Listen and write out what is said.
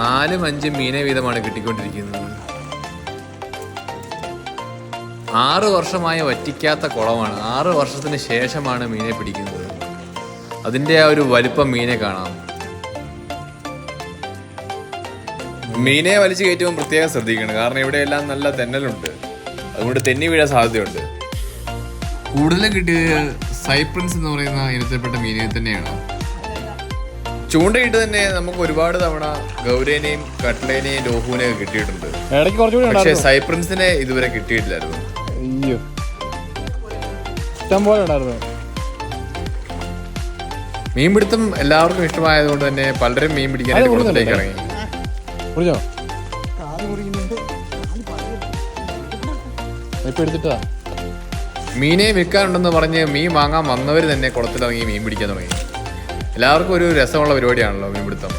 4-5 മീനെ വീതമാണ് കിട്ടിക്കൊണ്ടിരിക്കുന്നത്. 6 വർഷമായി വറ്റിക്കാത്ത കുളമാണ്. 6 വർഷത്തിന് ശേഷമാണ് മീനെ പിടിക്കുന്നത്. അതിൻ്റെ ആ ഒരു വലിപ്പം മീനെ കാണാം. മീനെ വലിച്ചു കയറ്റുമ്പോൾ പ്രത്യേകം ശ്രദ്ധിക്കണം, കാരണം ഇവിടെയെല്ലാം നല്ല തെന്നലുണ്ട്, അതുകൊണ്ട് തെന്നി വീഴാൻ സാധ്യതയുണ്ട്. കൂടുതലും കിട്ടിയത് സൈപ്രൻസ് എന്ന് പറയുന്ന ഇനത്തിൽപ്പെട്ട മീനെ തന്നെയാണ്. ചൂണ്ടയിട്ട് തന്നെ നമുക്ക് ഒരുപാട് തവണ ഗൗരേനെയും കട്ട്ലേനെയും ലോഹുവിനെയും കിട്ടിയിട്ടുണ്ട്. പക്ഷെ സൈപ്രൻസിനെ ഇതുവരെ കിട്ടിയിട്ടില്ലായിരുന്നു. മീൻപിടുത്തം എല്ലാവർക്കും ഇഷ്ടമായതുകൊണ്ട് തന്നെ പലരും മീൻ പിടിക്കാനായിട്ട് കുളത്തിലേക്ക് ഇറങ്ങി. മീനെ വിൽക്കാനുണ്ടെന്ന് പറഞ്ഞ് മീൻ വാങ്ങാൻ വന്നവർ തന്നെ കുളത്തിലിറങ്ങി മീൻ പിടിക്കാൻ തുടങ്ങി. എല്ലാവർക്കും ഒരു രസമുള്ള പരിപാടിയാണല്ലോ മീൻപിടുത്തം.